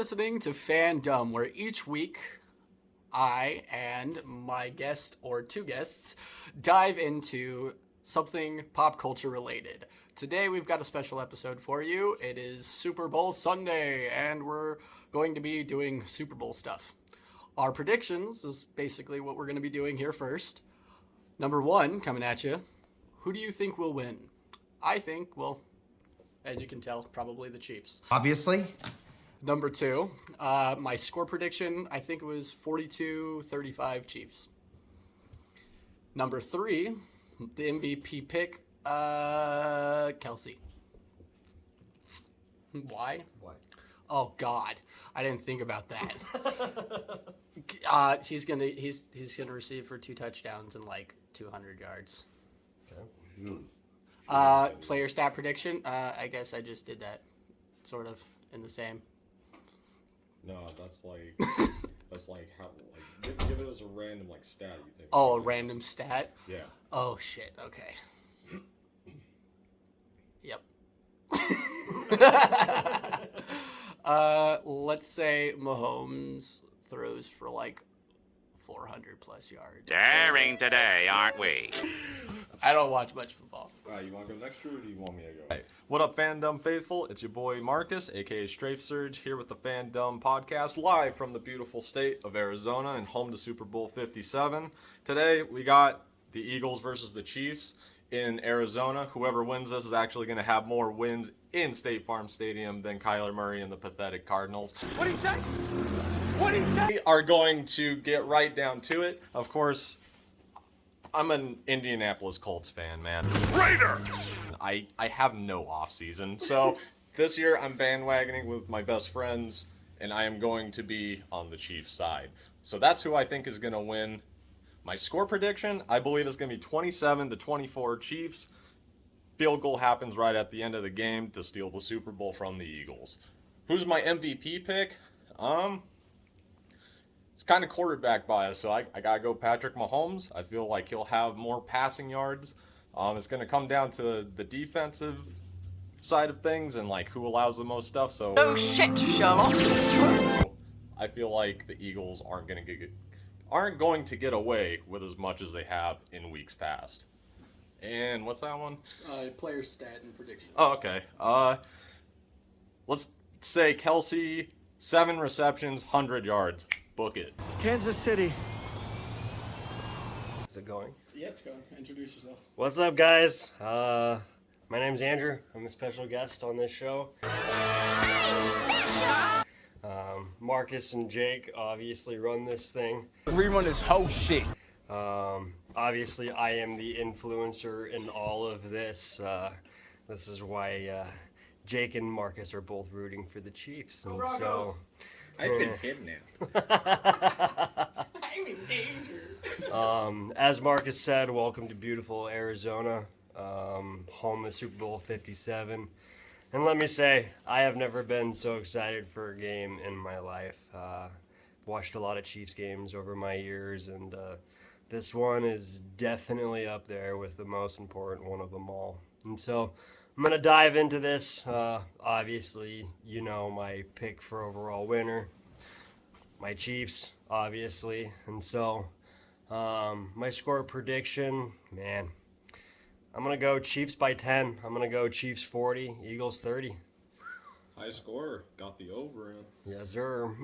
listening to Fandom, where each week I and my guest or two guests dive into something pop culture related. Today we've got a special episode for you. It is Super Bowl Sunday, and we're going to be doing Super Bowl stuff. Our predictions is basically what we're going to be doing here first. Number one, coming at you. Who do you think will win? I think, well, as you can tell, probably the Chiefs. Obviously. Number two, my score prediction, I think it was 42-35 Chiefs. Number three, the MVP pick, Kelsey. Why? Why? Oh God, I didn't think about that. He's gonna receive for 2 touchdowns and like 200 yards. Okay. Player stat prediction. I guess I just did that, sort of in the same. No, that's like how give it as a random like stat you think. Oh, a random stat. Yeah. Oh shit. Okay. Yep. Let's say Mahomes throws for like 400 plus yards. Daring today, aren't we? I don't watch much football. All right, you want to go next, Drew, or do you want me to go? Hey, what up, Fandom Faithful? It's your boy Marcus, aka Strafe Surge, here with the Fandom Podcast, live from the beautiful state of Arizona and home to Super Bowl 57. Today, we got the Eagles versus the Chiefs in Arizona. Whoever wins this is actually going to have more wins in State Farm Stadium than Kyler Murray and the pathetic Cardinals. What'd he say? What'd he say? We are going to get right down to it. Of course, I'm an Indianapolis Colts fan, man. Raider! I have no off season, so this year I'm bandwagoning with my best friends, and I am going to be on the Chiefs side. So that's who I think is going to win. My score prediction, I believe, is going to be 27-24 Chiefs. Field goal happens right at the end of the game to steal the Super Bowl from the Eagles. Who's my MVP pick? It's kind of quarterback bias, so I gotta go Patrick Mahomes. I feel like he'll have more passing yards. It's gonna come down to the defensive side of things and like who allows the most stuff. So Oh shit, Sherlock. I feel like the Eagles aren't going to get away with as much as they have in weeks past. And what's that one? Player stat and prediction. Oh, okay. Let's say Kelsey, 7 receptions, 100 yards. Book it. Kansas City. Is it going? Yeah, it's going. Introduce yourself. What's up, guys? My name's Andrew. I'm a special guest on this show. Marcus and Jake obviously run this thing. We run this whole shit. Obviously, I am the influencer in all of this. This is why Jake and Marcus are both rooting for the Chiefs. And so I've been kidnapped. I'm in danger. As Marcus said, welcome to beautiful Arizona, home of Super Bowl 57. And let me say, I have never been so excited for a game in my life. Watched a lot of Chiefs games over my years, and this one is definitely up there with the most important one of them all. And so I'm going to dive into this. Obviously, you know my pick for overall winner, my Chiefs, obviously. And so my score prediction, man, I'm going to go Chiefs by 10. I'm going to go Chiefs 40, Eagles 30. High score. Got the over in. Yes, sir.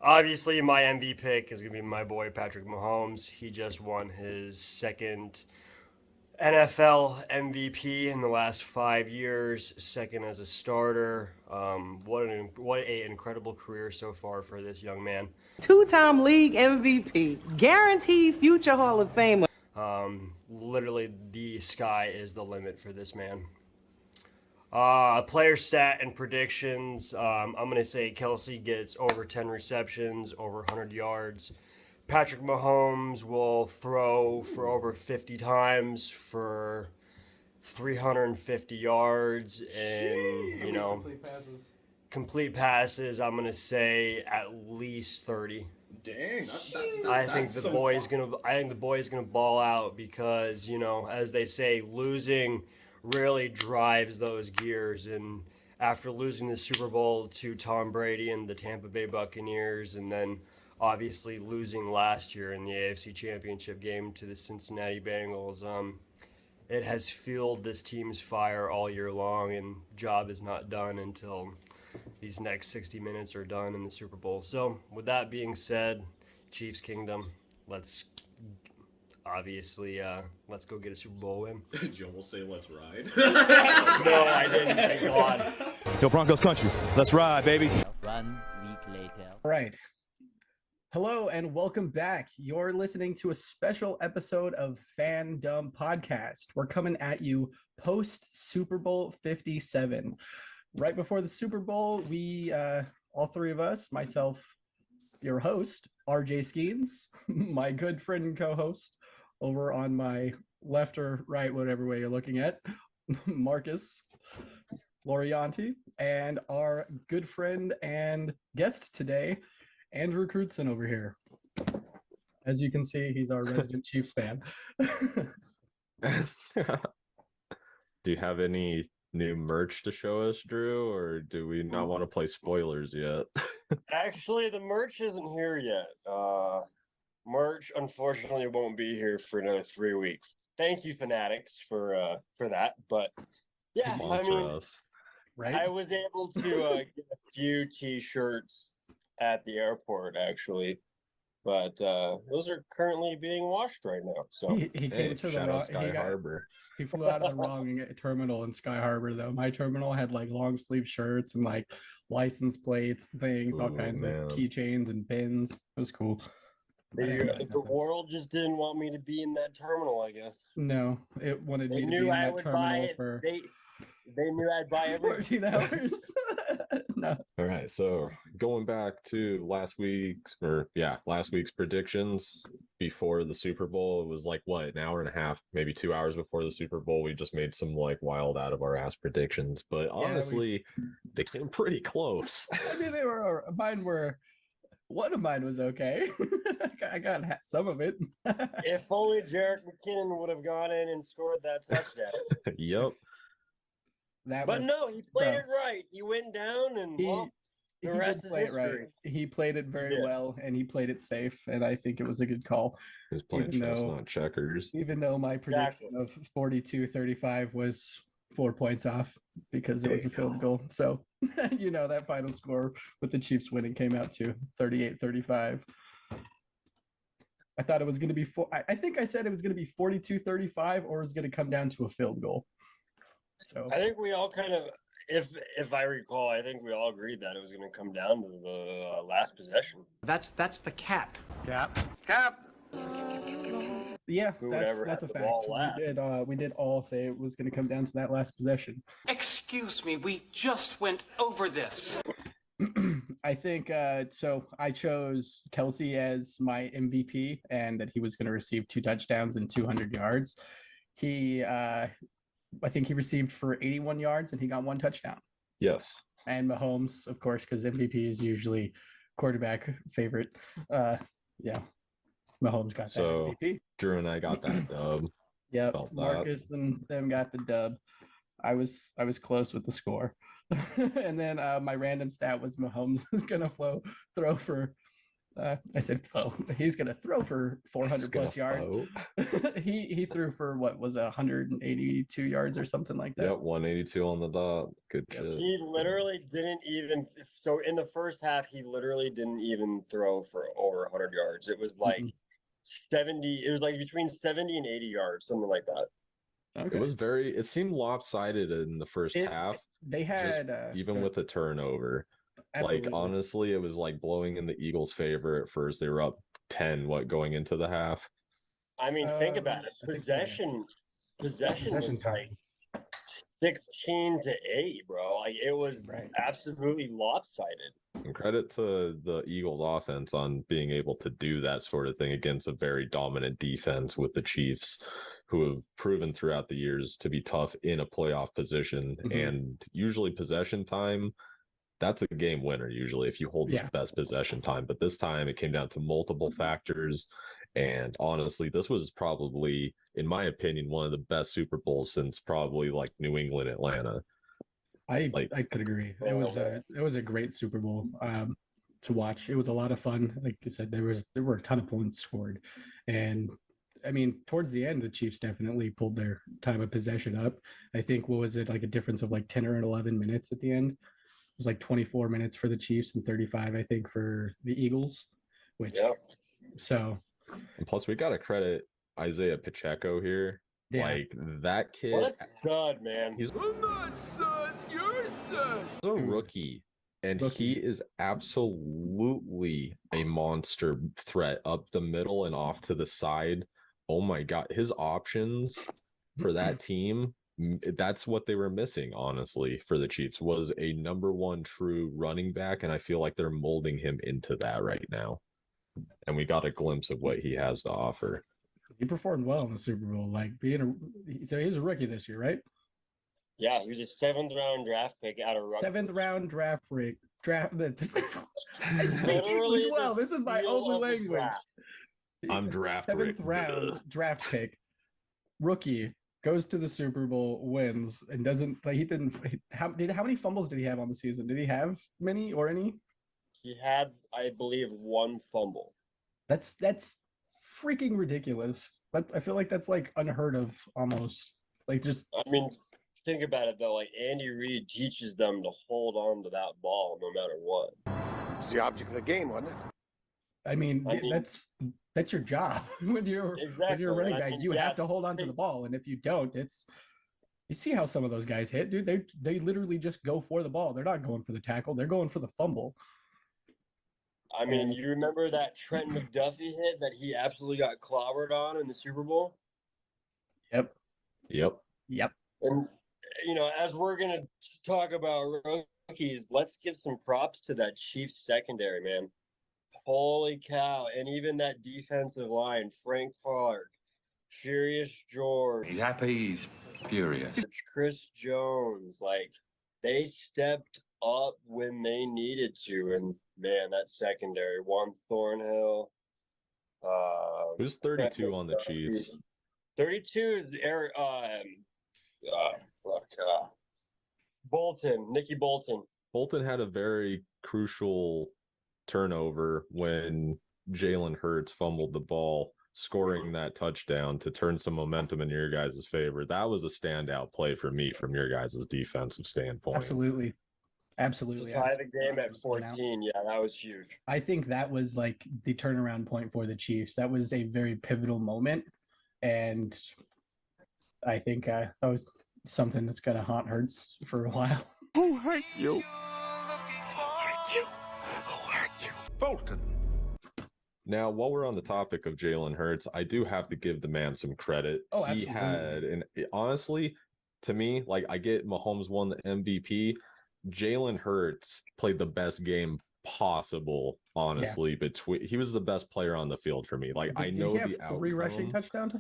Obviously, my MVP pick is going to be my boy Patrick Mahomes. He just won his second NFL MVP in the last 5 years, second as a starter. What an incredible career so far for this young man. 2-time league MVP, guaranteed future Hall of Famer. Literally, the sky is the limit for this man. Player stat and predictions. I'm going to say Kelsey gets over 10 receptions, over 100 yards. Patrick Mahomes will throw for over 50 times for 350 yards. And, you know, complete passes, I'm going to say at least 30. Dang, I think the boy's gonna ball out because, you know, as they say, losing really drives those gears, and after losing the Super Bowl to Tom Brady and the Tampa Bay Buccaneers, and then obviously losing last year in the AFC Championship game to the Cincinnati Bengals. It has fueled this team's fire all year long, and job is not done until these next 60 minutes are done in the Super Bowl. So, with that being said, Chiefs Kingdom, let's go get a Super Bowl win. Did you almost say let's ride? No, I didn't. Thank God. Yo, Broncos country. Let's ride, baby. 1 week later. All right. Hello and welcome back. You're listening to a special episode of Fandom Podcast. We're coming at you post Super Bowl 57. Right before the Super Bowl, we, all three of us, myself, your host, RJ Skeens, my good friend and co-host over on my left or right, whatever way you're looking at, Marcus Laurienti, and our good friend and guest today, Andrew Crewdson over here. As you can see, he's our resident Chiefs fan. Do you have any new merch to show us, Drew, or do we not want to play spoilers yet? Actually, the merch isn't here yet. Merch, unfortunately, won't be here for another 3 weeks. Thank you, Fanatics, for that. But yeah, Sponsor us. Right? I was able to get a few T-shirts at the airport, actually, but those are currently being washed right now. So he came to the shout out wrong, Sky Harbor. he flew out of the wrong terminal in Sky Harbor, though. My terminal had like long sleeve shirts and like license plates and things, all kinds of keychains and pins. It was cool. The world just didn't want me to be in that terminal, I guess. No, it wanted They me to knew be in I that would buy terminal it. for They knew I'd buy everything. 14 hours. No. All right, so going back to last week's predictions before the Super Bowl, it was like what, an hour and a half, maybe 2 hours before the Super Bowl. We just made some like wild out of our ass predictions, but honestly, they came pretty close. I mean, one of mine was okay. I got some of it. If only Jerick McKinnon would have gone in and scored that touchdown. Yep. But no, he played it right. He went down and the rest is history. He played it very well, and he played it safe, and I think it was a good call. He was playing chess, not checkers. Even though my prediction of 42-35 was 4 points off because it was a field goal. So, that final score with the Chiefs winning came out to 38-35. I thought it was going to be I think I said it was going to be 42-35 or it was going to come down to a field goal. So I think we all kind of, if I recall, I think we all agreed that it was going to come down to the last possession. That's the cap. Cap. Yeah, that's a fact. We did all say it was going to come down to that last possession. Excuse me, we just went over this. I think so. I chose Kelsey as my MVP, and that he was going to receive 2 touchdowns and 200 yards. I think he received for 81 yards, and he got 1 touchdown. Yes. And Mahomes, of course, because MVP is usually quarterback favorite. Mahomes got that MVP. Drew and I got that dub. Yep. Marcus and them got the dub. I was close with the score. And then my random stat was Mahomes is gonna throw for I said flow. He's gonna throw for 400 plus yards. he threw for what was 182 yards or something like that. Yep, 182 on the dot. Good shit. He literally didn't even. So in the first half, he literally didn't even throw for over 100 yards. It was like 70. It was like between 70 and 80 yards, something like that. Okay. It seemed lopsided in the first half. They had even with the turnover. Absolutely. Like, honestly, it was like blowing in the Eagles' favor at first. They were up 10, going into the half. I mean, think about it. Possession was like 16-8, bro. Like, it was absolutely lopsided. And credit to the Eagles' offense on being able to do that sort of thing against a very dominant defense with the Chiefs, who have proven throughout the years to be tough in a playoff position. And usually possession time, that's a game winner usually if you hold the best possession time. But this time it came down to multiple factors. And honestly, this was probably, in my opinion, one of the best Super Bowls since probably like New England, Atlanta. I could agree. It was a great Super Bowl to watch. It was a lot of fun. Like you said, there were a ton of points scored, and I mean, towards the end, the Chiefs definitely pulled their time of possession up. I think what was it, like a difference of like 10 or 11 minutes at the end? It was like 24 minutes for the Chiefs and 35, I think, for the Eagles. Which so. And plus, we got to credit Isaiah Pacheco here. Yeah. Like that kid. What a stud, man. He's I'm not sus, you're sus. a rookie, and he is absolutely a monster threat up the middle and off to the side. Oh my God, his options for that team, that's what they were missing, honestly, for the Chiefs, was a number one true running back, and I feel like they're molding him into that right now. And we got a glimpse of what he has to offer. He performed well in the Super Bowl, like so he's a rookie this year, right? Yeah, he was a 7th-round draft pick out of Rutgers. 7th-round draft. I speak English well. This is my only language. I'm draft 7th-round draft pick, rookie, goes to the Super Bowl, wins, and doesn't. Like, he didn't. How many fumbles did he have on the season? Did he have many or any? He had, I believe, 1 fumble. That's freaking ridiculous. But I feel like that's like unheard of almost. Like just. I mean, think about it though. Like Andy Reid teaches them to hold on to that ball no matter what. It's the object of the game, wasn't it? I mean that's your job when you're a running back. You have to hold on to the ball, and if you don't, you see how some of those guys hit, dude. They literally just go for the ball. They're not going for the tackle. They're going for the fumble. I mean, you remember that Trent McDuffie hit that he absolutely got clobbered on in the Super Bowl? Yep. And, you know, as we're going to talk about rookies, let's give some props to that Chiefs secondary, man. Holy cow. And even that defensive line, Frank Clark, Furious George. He's happy, he's furious. Chris Jones, like, they stepped up when they needed to, and man, that secondary, Juan Thornhill. Who's 32 on the Chiefs? 32 is Eric. Bolton, Nicky Bolton. Bolton had a very crucial turnover when Jalen Hurts fumbled the ball, scoring that touchdown to turn some momentum in your guys' favor. That was a standout play for me from your guys' defensive standpoint. Absolutely. Tie the game at 14. Yeah, that was huge. I think that was like the turnaround point for the Chiefs. That was a very pivotal moment, and I think that was something that's gonna haunt Hurts for a while. Who hurt you? Who hurt you? Who hurt you? Bolton. Now, while we're on the topic of Jalen Hurts, I do have to give the man some credit. Oh, absolutely. He had, and honestly, to me, like, I get Mahomes won the MVP. Jalen Hurts played the best game possible, honestly. Yeah. He was the best player on the field for me. Like, did he have 3 rushing touchdowns?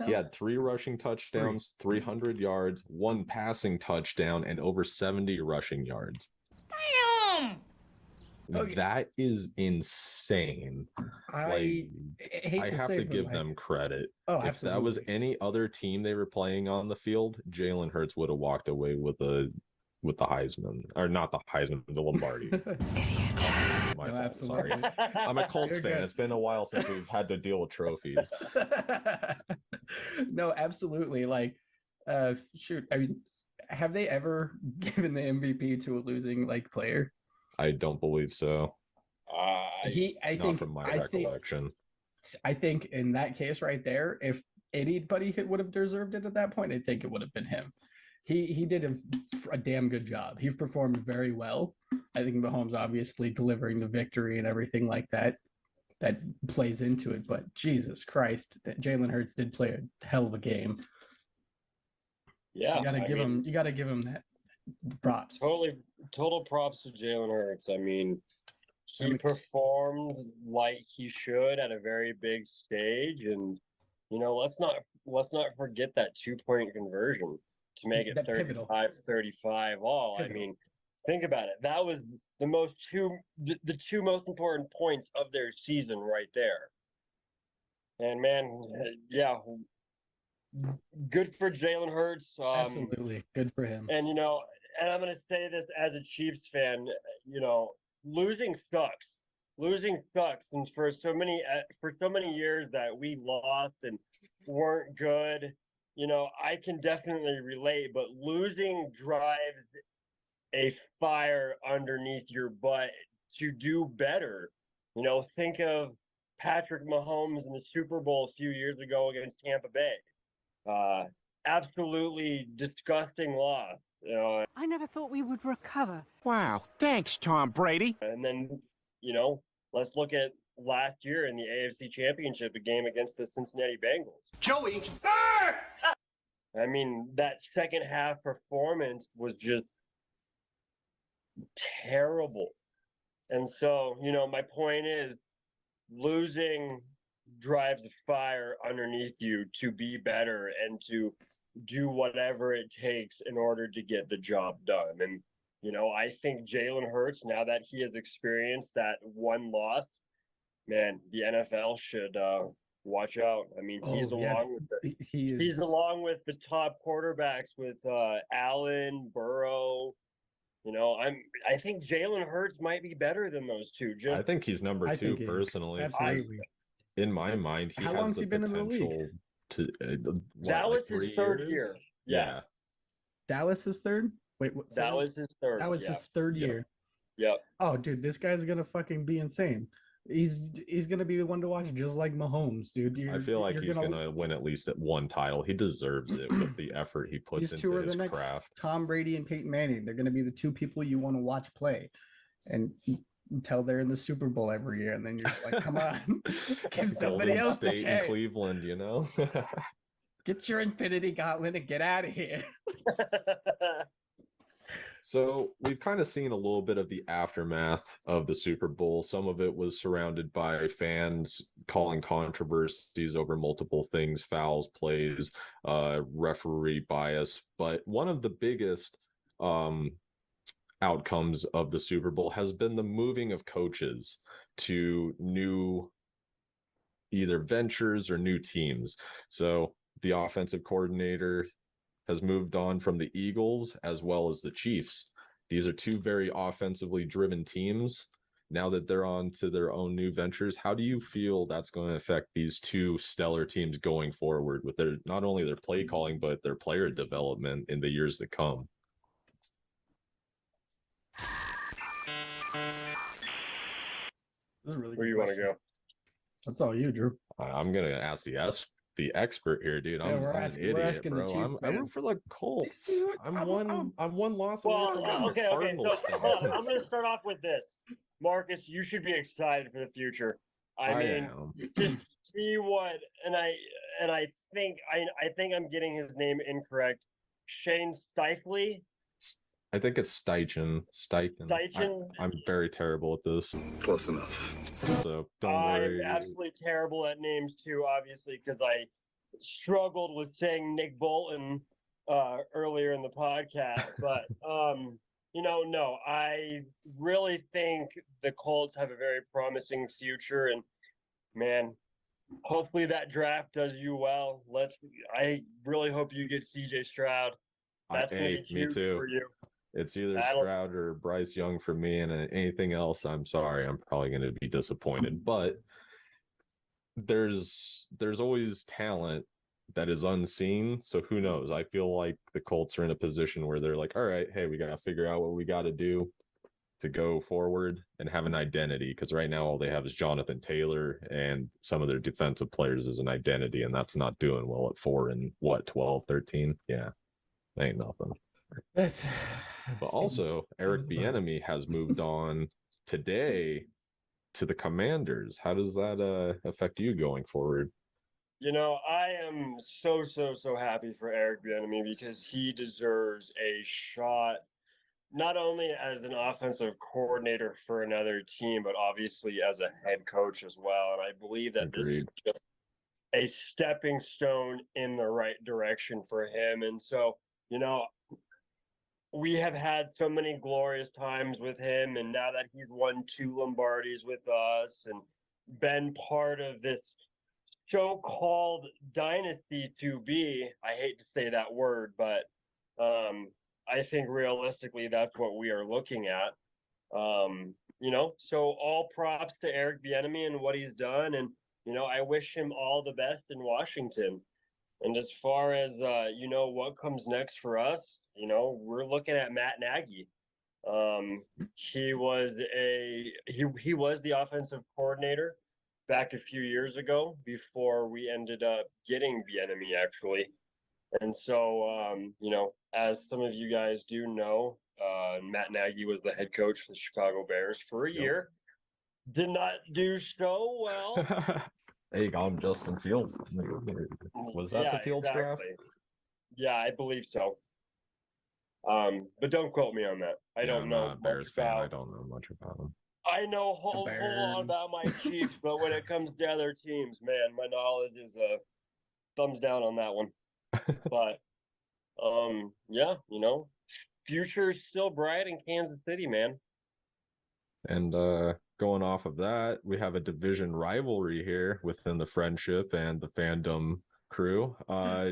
He had 3 rushing touchdowns, 300 yards, 1 passing touchdown, and over 70 rushing yards. Damn! Okay. That is insane. I have to give them credit. Oh, if absolutely. That was any other team they were playing on the field, Jalen Hurts would have walked away with the Heisman, or not the Heisman, the Lombardi. Idiot. My fault, absolutely. Sorry. I'm a Colts fan. Good. It's been a while since we've had to deal with trophies. No, absolutely. Like, shoot. I mean, have they ever given the MVP to a losing player? I don't believe so. From my recollection. I think in that case right there, if anybody would have deserved it at that point, I think it would have been him. He did a damn good job. He performed very well. I think Mahomes obviously delivering the victory and everything like that plays into it. But Jesus Christ, Jalen Hurts did play a hell of a game. Yeah, you gotta give him that props. Total props to Jalen Hurts. I mean, he performed like he should at a very big stage, and let's not forget that 2-point conversion to make it 35-35 all. I mean, think about it. That was the 2 most important points of their season right there. And man, yeah, good for Jalen Hurts. Absolutely, good for him. And and I'm going to say this as a Chiefs fan, losing sucks. Losing sucks, and for so many years that we lost and weren't good, I can definitely relate. But losing drives a fire underneath your butt to do better. Think of Patrick Mahomes in the Super Bowl a few years ago against Tampa Bay. Absolutely disgusting loss. I never thought we would recover. Wow, thanks, Tom Brady. And then, let's look at last year in the AFC Championship, a game against the Cincinnati Bengals. Joey! I mean, that second half performance was just terrible. And so, my point is, losing drives a fire underneath you to be better and to do whatever it takes in order to get the job done. And I think Jalen Hurts, now that he has experienced that one loss, man, the NFL should watch out. I mean, he's along with the top quarterbacks with Allen, Burrow. I think Jalen Hurts might be better than those two. I think he's number two personally. Absolutely. In my mind, How long has he been in the league? That was his third year. Yeah. Dallas is third? Wait, what? That was his third. That was his third year. Yep. Oh, dude, this guy's gonna fucking be insane. He's gonna be the one to watch, just like Mahomes, dude. I feel like he's gonna win at least at one title. He deserves it with the effort he puts These two into are the his next craft. Tom Brady and Peyton Manning. They're gonna be the two people you want to watch play, and until they're in the Super Bowl every year, and then you're just like, come on, give somebody Golden else a State chance. and Cleveland, Get your Infinity Gauntlet and get out of here. So we've kind of seen a little bit of the aftermath of the Super Bowl. Some of it was surrounded by fans calling controversies over multiple things, fouls, plays, referee bias. But one of the biggest outcomes of the Super Bowl has been the moving of coaches to new either ventures or new teams. So the offensive coordinator has moved on from the Eagles as well as the Chiefs. These are two very offensively driven teams. Now that they're on to their own new ventures, how do you feel that's going to affect these two stellar teams going forward with their not only their play calling but their player development in the years to come? This is a really Where good you want to question. go? That's all you, Drew. I'm gonna ask the expert here, dude. Yeah, I'm we're an asking idiot, the bro. Chiefs, I man. root for the Colts. I'm one loss away Well, from being a okay. Cardinals So fan. I'm going to start off with this, Marcus. You should be excited for the future. I mean, am. just see what, and I think I'm getting his name incorrect. Shane Stifley. I think it's Steichen. I'm very terrible at this. Close enough. So don't I'm worry. absolutely terrible at names too, obviously, because I struggled with saying Nick Bolton earlier in the podcast. But no, I really think the Colts have a very promising future, and man, hopefully that draft does you well. I really hope you get CJ Stroud. That's going to be huge for you. It's either Stroud or Bryce Young for me, and anything else, I'm sorry, I'm probably going to be disappointed. But there's always talent that is unseen, so who knows? I feel like the Colts are in a position where they're like, all right, hey, we got to figure out what we got to do to go forward and have an identity, because right now all they have is Jonathan Taylor, and some of their defensive players as an identity, and that's not doing well at 4 and 12, 13. Yeah, ain't nothing. But also, Eric Bieniemy has moved on today to the Commanders. How does that affect you going forward? I am so happy for Eric Bieniemy because he deserves a shot, not only as an offensive coordinator for another team, but obviously as a head coach as well. And I believe that this is just a stepping stone in the right direction for him. And so, we have had so many glorious times with him, and now that he's won 2 Lombardis with us and been part of this so-called dynasty to be, I hate to say that word, but I think realistically, that's what we are looking at. So all props to Eric Bieniemy and what he's done, and I wish him all the best in Washington. And as far as what comes next for us, we're looking at Matt Nagy. He was the offensive coordinator back a few years ago before we ended up getting Bieniemy, actually. And so, as some of you guys do know, Matt Nagy was the head coach for the Chicago Bears for a year. Did not do so well. Hey, got him Justin Fields. Was that the Fields draft? Yeah, I believe so. But don't quote me on that. I don't know much about. I don't know much about him. I know a whole lot about my Chiefs, but when it comes to other teams, man, my knowledge is a thumbs down on that one. But future's still bright in Kansas City, man. And going off of that, we have a division rivalry here within the friendship and the fandom crew.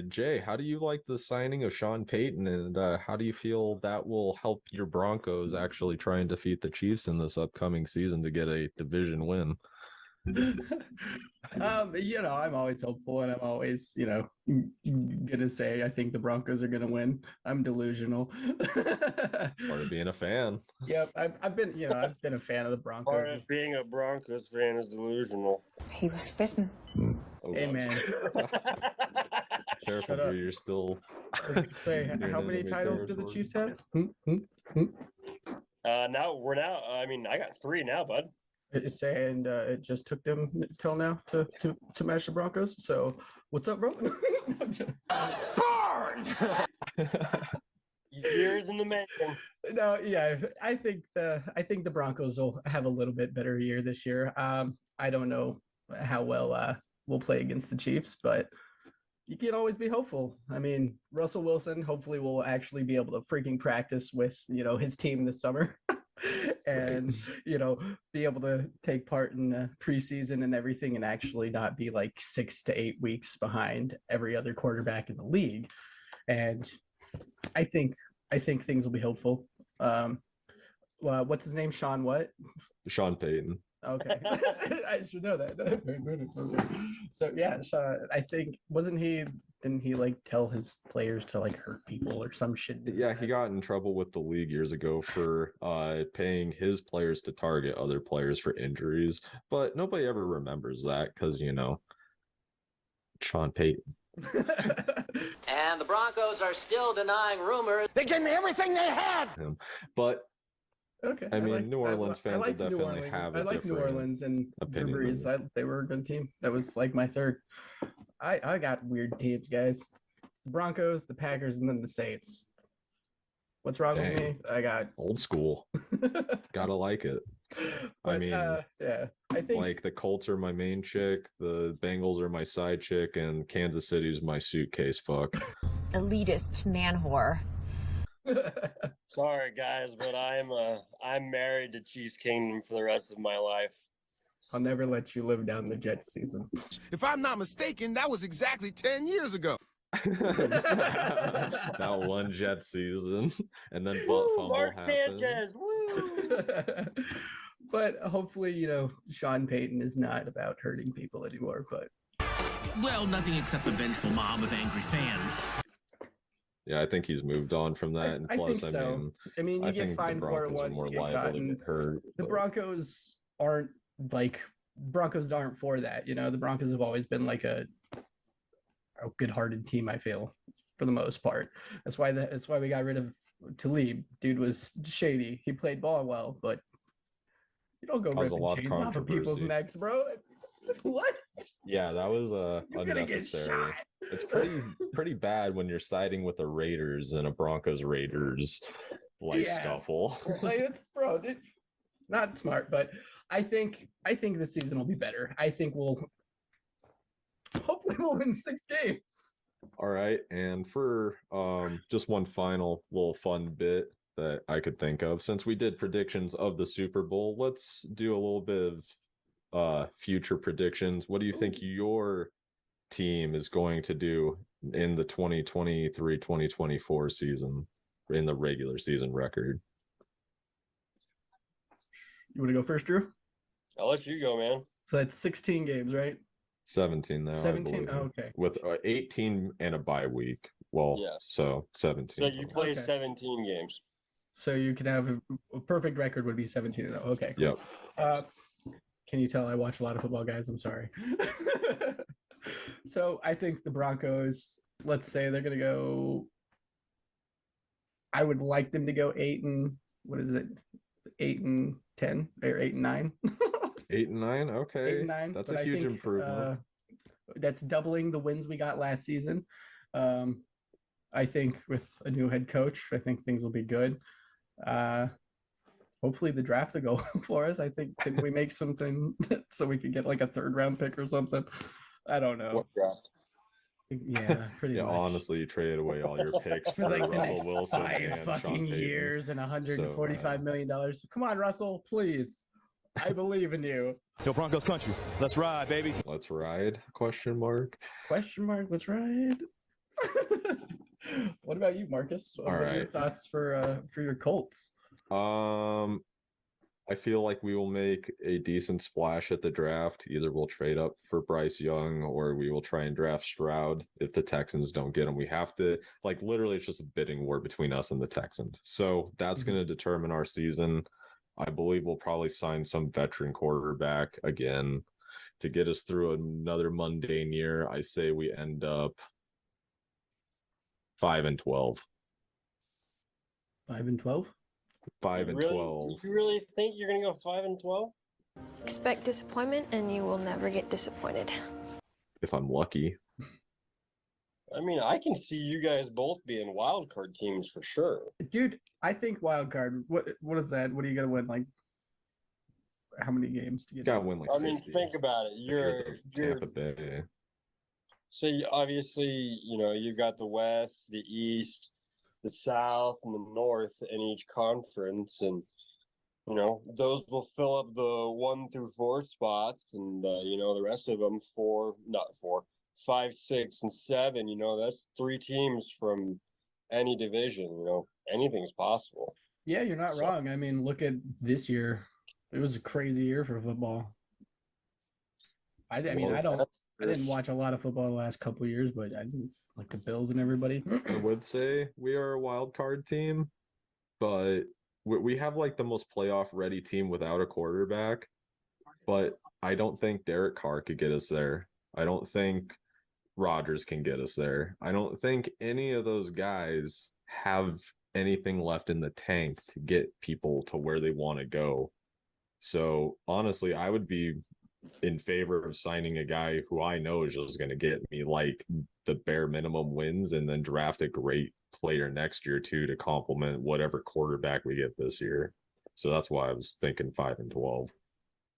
Jay, how do you like the signing of Sean Payton, and how do you feel that will help your Broncos actually try and defeat the Chiefs in this upcoming season to get a division win? I'm always hopeful, and I'm always, gonna say I think the Broncos are gonna win. I'm delusional. Part of being a fan. Yep, I've been a fan of the Broncos. Part of being a Broncos fan is delusional. He was spitting. Oh, hey, man. Careful, dude, you're still. Say, how many titles do the Chiefs have? I got 3 now, bud. And it just took them till now to match the Broncos. So what's up, bro? Burn! Years in the making. No, yeah, I think the Broncos will have a little bit better year this year. I don't know how well we'll play against the Chiefs, but you can always be hopeful. I mean, Russell Wilson hopefully will actually be able to freaking practice with his team this summer. And be able to take part in the preseason and everything, and actually not be like 6 to 8 weeks behind every other quarterback in the league. And I think things will be hopeful. What's his name? Sean what? Sean Payton. Okay. I should know that. So yeah, I think didn't he like tell his players to like hurt people or some shit? Yeah, he got in trouble with the league years ago for paying his players to target other players for injuries, but nobody ever remembers that because Sean Payton. And the Broncos are still denying rumors. They gave me everything they had. But okay, I mean, New Orleans fans will definitely have. I like New Orleans and Drew Brees. They were a good team. That was like my third. I got weird teams, guys. It's the Broncos, the Packers, and then the Saints. What's wrong with me? I got old school. Gotta like it. But, I mean, yeah, I think like the Colts are my main chick, the Bengals are my side chick, and Kansas City's my suitcase fuck. Elitist man whore. Sorry, guys, but I'm married to Chiefs Kingdom for the rest of my life. I'll never let you live down the Jets season. If I'm not mistaken, that was exactly 10 years ago. That one Jet season, and then butt fumble Mark happened. Sanchez, woo! But hopefully, Sean Payton is not about hurting people anymore. But well, nothing except a vengeful mob of angry fans. Yeah, I think he's moved on from that. And plus, think so. I mean, you get fined for it once, you get caught. The Broncos aren't for that. The Broncos have always been like a good-hearted team, I feel, for the most part. That's why we got rid of Talib. Dude was shady. He played ball well, but you don't go ripping chains off of people's necks, bro. What? Yeah, that was unnecessary. It's pretty bad when you're siding with the Raiders in a Broncos Raiders scuffle. Like it's dude, not smart, but I think this season will be better. I think hopefully we'll win 6 games. All right, and for just one final little fun bit that I could think of, since we did predictions of the Super Bowl, let's do a little bit of future predictions. What do you think your team is going to do in the 2023-2024 season? in the regular season record. You want to go first, Drew? I'll let you go, man. So that's 16 games, right? 17 now. 17. I believe. Okay. With 18 and a bye week. Well, Yes. So 17. So you play 17 games. So you can have a perfect record would be 17-0. Okay. Cool. Yep. Can you tell I watch a lot of football, guys? I'm sorry. So I think the Broncos, let's say they're going to go, I would like them to go 8-10 or 8-9. 8-9. Okay. 8-9. That's but a I huge think, improvement. That's doubling the wins we got last season. I think with a new head coach, I think things will be good. Hopefully the draft will go for us. I think, can we make something so we could get like a 3rd round pick or something? I don't know. What draft? Yeah, pretty much. Honestly, you traded away all your picks For like the Russell next Wilson 5 and fucking Sean Payton. years and $145 million. Come on, Russell, please. I believe in you. Yo, Broncos country. Let's ride, baby. Let's ride? Question mark. Let's ride. What about you, Marcus? What are your thoughts for your Colts? I feel like we will make a decent splash at the draft. Either we'll trade up for Bryce Young or we will try and draft Stroud if the Texans don't get him. We have to, like, literally it's just a bidding war between us and the Texans. So that's going to determine our season. I believe we'll probably sign some veteran quarterback again to get us through another mundane year. I say we end up 5-12. 5-12? 5-12. You really think you're gonna go 5-12? Expect disappointment, and you will never get disappointed. If I'm lucky. I mean, I can see you guys both being wild card teams for sure. Dude, I think wild card. What is that? What are you gonna win? Like, how many games to get? Gotta win like. I mean, think about it. You're Tampa Bay. So obviously, you've got the West, the East, the South, and the North in each conference, and those will fill up the 1 through 4 spots, and the rest of them 5, 6, and 7. That's 3 teams from any division. Anything's possible. Yeah, you're not wrong. I mean, look at this year. It was a crazy year for football. I didn't watch a lot of football the last couple of years, but I didn't like the Bills and everybody. I would say we are a wild card team, but we have like the most playoff ready team without a quarterback. But I don't think Derek Carr could get us there. I don't think Rodgers can get us there. I don't think any of those guys have anything left in the tank to get people to where they want to go. So honestly, I would be in favor of signing a guy who I know is just going to get me like the bare minimum wins and then draft a great player next year too to complement whatever quarterback we get this year. So that's why I was thinking 5-12.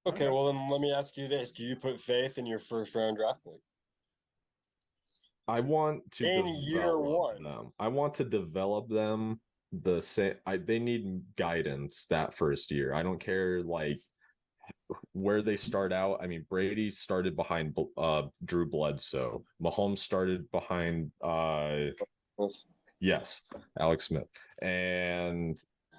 Okay, well then let me ask you this: do you put faith in your first round draft pick? I want to in year 1. them. I want to develop them the same. They need guidance that first year. I don't care like where they start out. I mean, Brady started behind Drew Bledsoe. Mahomes started behind Alex Smith. And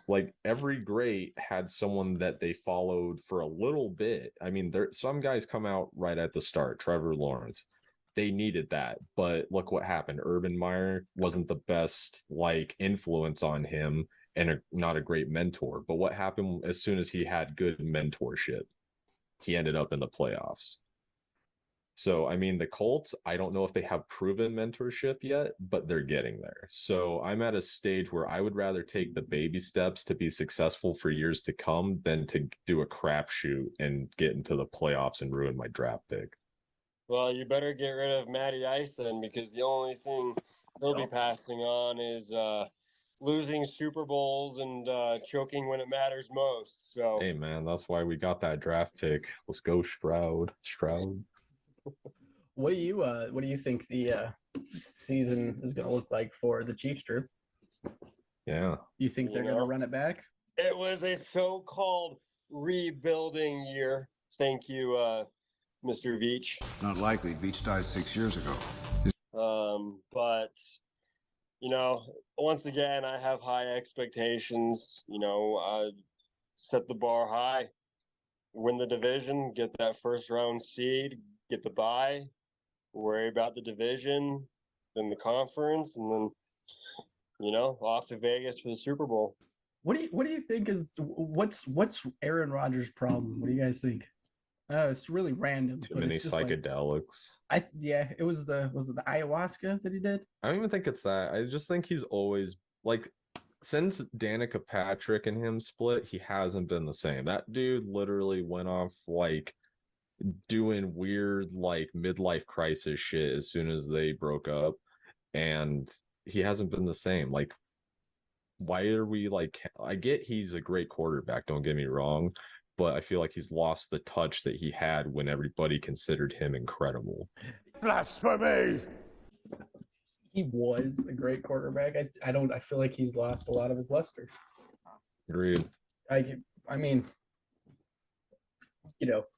like every great had someone that they followed for a little bit. I mean, some guys come out right at the start. Trevor Lawrence. They needed that, but look what happened. Urban Meyer wasn't the best like influence on him and not a great mentor. But what happened as soon as he had good mentorship? He ended up in the playoffs. So, I mean, the Colts, I don't know if they have proven mentorship yet, but they're getting there. So I'm at a stage where I would rather take the baby steps to be successful for years to come than to do a crapshoot and get into the playoffs and ruin my draft pick. Well, you better get rid of Matty Ice then, because the only thing he'll be passing on is losing Super Bowls and choking when it matters most. So hey, man, that's why we got that draft pick. Let's go, Stroud. What do you think the season is going to look like for the Chiefs, Drew? Yeah. You think they're going to run it back? It was a so-called rebuilding year. Thank you, Mr. Veach. Not likely. Veach died 6 years ago. But once again, I have high expectations. Set the bar high, win the division, get that first round seed, get the bye, worry about the division, then the conference, and then off to Vegas for the Super Bowl. What do you think is what's Aaron Rodgers' problem? What do you guys think? It's really random. Too many it's just psychedelics. It was the ayahuasca that he did? I don't even think it's that. I just think he's always like, since Danica Patrick and him split, he hasn't been the same. That dude literally went off like doing weird like midlife crisis shit as soon as they broke up, and he hasn't been the same. Like, why are we like, I get he's a great quarterback, don't get me wrong, but I feel like he's lost the touch that he had when everybody considered him incredible. Blasphemy! He was a great quarterback. I feel like he's lost a lot of his luster. Agreed. I mean,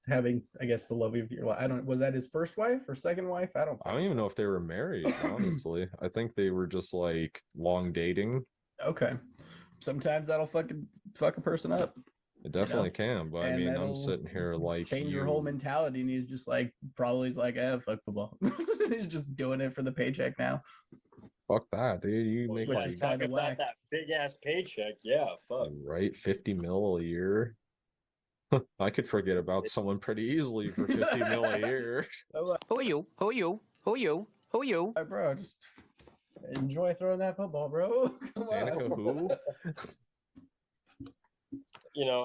having, I guess, the love of your life. Was that his first wife or second wife? I don't even know if they were married, honestly. I think they were just like long dating. Okay. Sometimes that'll fuck a person up. It definitely can, but I mean, I'm sitting here like change your whole mentality, and he's just like, fuck football. He's just doing it for the paycheck now. Fuck that, dude. You make Which is kind of whack. That big ass paycheck, yeah. Fuck. Right, 50 mil a year. I could forget about someone pretty easily for 50 mil a year. Who are you? Who are you? Who are you? Who are you? Hey, bro, just enjoy throwing that football, bro. Come Danica on. who?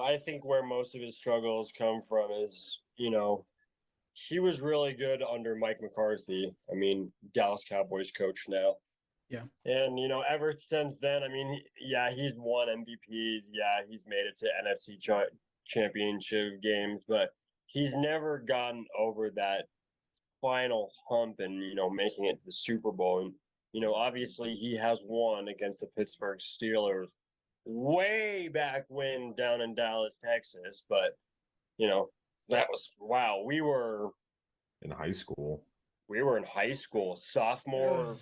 I think where most of his struggles come from is, he was really good under Mike McCarthy. I mean, Dallas Cowboys coach now. Yeah. And, ever since then, I mean, he's won MVPs. Yeah, he's made it to NFC championship games, but he's never gotten over that final hump and, making it to the Super Bowl. And, obviously he has won against the Pittsburgh Steelers way back when down in Dallas, Texas. But, that was, wow, we were in high school. Sophomore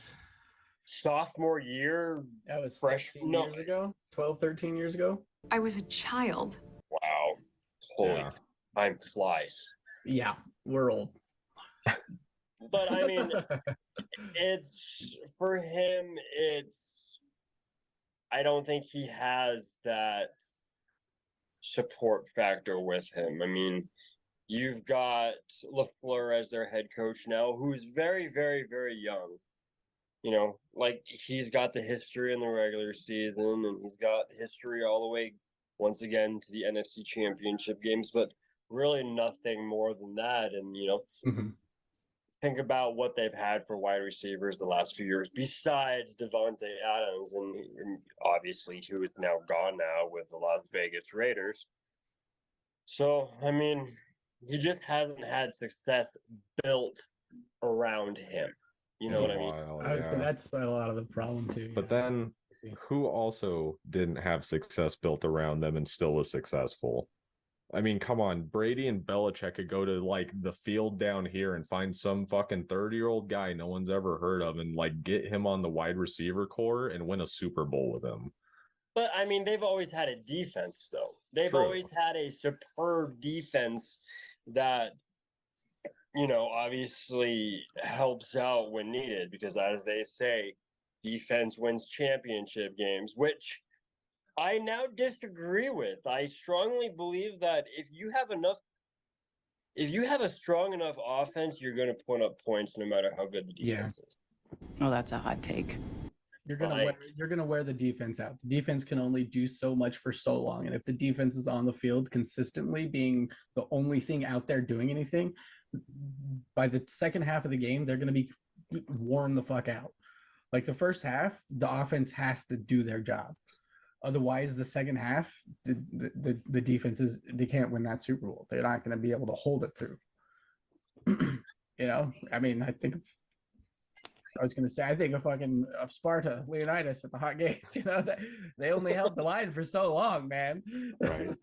year. That was freshman years ago, 12, 13 years ago. I was a child. Wow. Holy time flies. Yeah, we're old. But I mean, for him, I don't think he has that support factor with him. I mean, you've got LaFleur as their head coach now, who's very, very, very young. Like, he's got the history in the regular season, and he's got history all the way, once again, to the NFC Championship games, but really nothing more than that. And, think about what they've had for wide receivers the last few years, besides Devontae Adams, and obviously who is now gone now with the Las Vegas Raiders. So, I mean, he just hasn't had success built around him. You know what I mean? That's a lot of the problem too. But then, who also didn't have success built around them and still was successful? I mean, come on, Brady and Belichick could go to like the field down here and find some fucking 30-year-old guy no one's ever heard of and like get him on the wide receiver core and win a Super Bowl with him. But I mean, they've always had a defense, though. They've always had a superb defense that, obviously helps out when needed, because as they say, defense wins championship games, which I now disagree with. I strongly believe that if you have a strong enough offense, you're going to put up points no matter how good the defense is. Oh, that's a hot take. You're gonna wear the defense out. The defense can only do so much for so long, and if the defense is on the field consistently being the only thing out there doing anything, by the second half of the game, they're gonna be worn the fuck out. Like the first half, the offense has to do their job. Otherwise, the second half, the defenses, they can't win that Super Bowl. They're not going to be able to hold it through. I mean, I think of Sparta, Leonidas at the hot gates. They only held the line for so long, man. Right.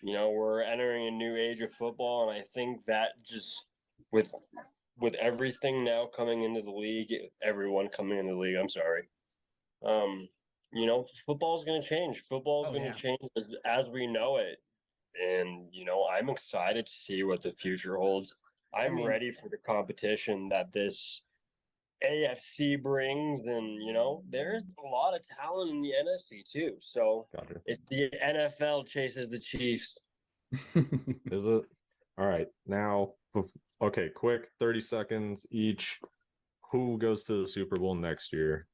We're entering a new age of football, and I think that just with everything now coming into the league, everyone coming into the league, I'm sorry. You know, football's going to change. Football's Oh, going yeah. to change as we know it. And, you know, I'm excited to see what the future holds. I'm mean- ready for the competition that this AFC brings. And, you know, there's a lot of talent in the NFC too. So Gotcha. if the NFL chases the Chiefs, Is it? All right. Now, okay, quick 30 seconds each. Who goes to the Super Bowl next year?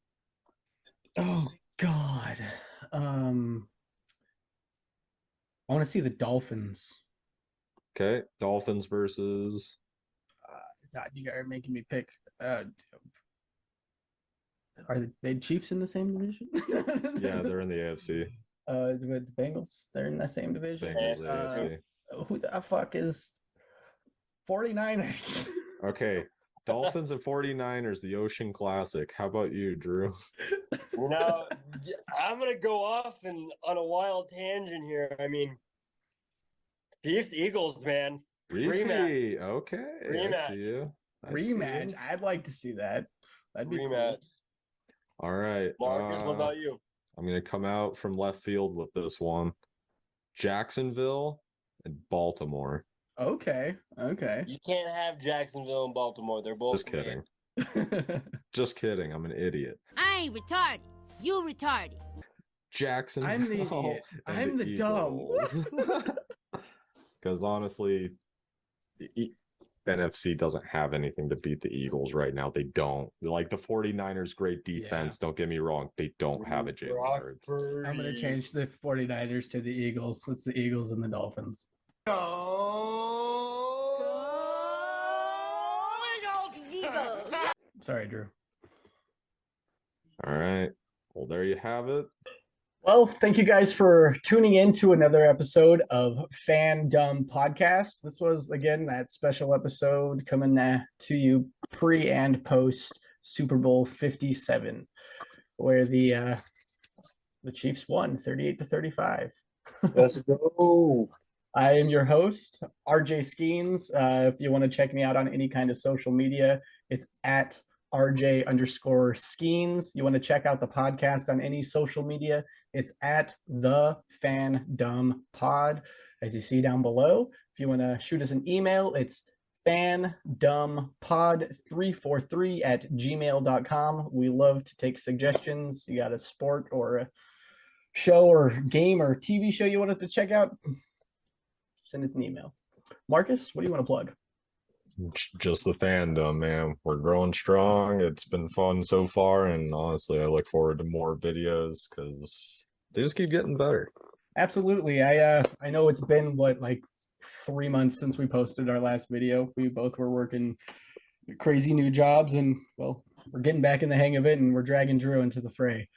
Oh God. I want to see the Dolphins. Okay, Dolphins versus. God, you guys are making me pick. Are they Chiefs in the same division? Yeah, they're in the AFC. With the Bengals, they're in the same division. Bengals, AFC. Who the fuck is 49ers? Okay, Dolphins and 49ers, the Ocean Classic. How about you, Drew? you know, I'm going to go off and on a wild tangent here. I mean, Chiefs Eagles, man. Repeat. Okay. I Rematch. see you. Rematch. I'd like to see that. That'd be Rematch. All right. Marcus, what about you? I'm going to come out from left field with this one. Jacksonville and Baltimore. Okay. You can't have Jacksonville and Baltimore. They're both Just kidding. Just kidding. I'm an idiot. I ain't retarded. You retarded. Jacksonville. I'm the idiot. I'm the dumb. Because honestly, the NFC doesn't have anything to beat the Eagles right now. They don't. Like the 49ers, great defense. Don't get me wrong. They don't have a Jalen Hurts. I'm going to change the 49ers to the Eagles. It's the Eagles and the Dolphins. Eagles. Sorry, Drew. All right. Well, there you have it. Well, thank you guys for tuning in to another episode of Fandom Podcast. This was, again, that special episode coming to you pre and post Super Bowl 57, where the Chiefs won 38-35. Let's go. I am your host, RJ Skeens. If you want to check me out on any kind of social media, it's at RJ_Skeens. You want to check out the podcast on any social media, it's at the Fandom Pod, as you see down below. If you want to shoot us an email, it's fandumpod343@gmail.com. We love to take suggestions. You got a sport or a show or game or TV show you want us to check out, send us an email. Marcus, what do you want to plug? Just the fandom, man. We're growing strong. It's been fun so far, and honestly, I look forward to more videos because they just keep getting better. Absolutely. I know it's been like 3 months since we posted our last video. We both were working crazy new jobs, and well, we're getting back in the hang of it, and we're dragging Drew into the fray.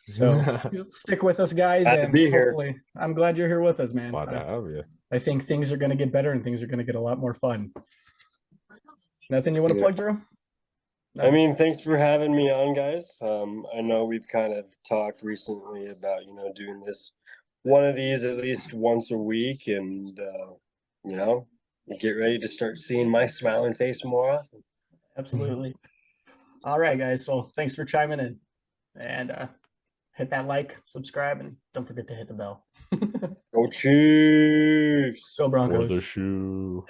So stick with us, guys, Glad to and be here. hopefully, I'm glad you're here with us, man. Glad to have you. I think things are going to get better, and things are going to get a lot more fun. Nothing you want to plug, Drew? No. I mean, thanks for having me on, guys. I know we've kind of talked recently about, you know, doing one of these at least once a week, and you know, get ready to start seeing my smiling face more often. Absolutely. All right, guys. Well, thanks for chiming in, and hit that like, subscribe, and don't forget to hit the bell. Go Chiefs! Go Broncos. For the shoe.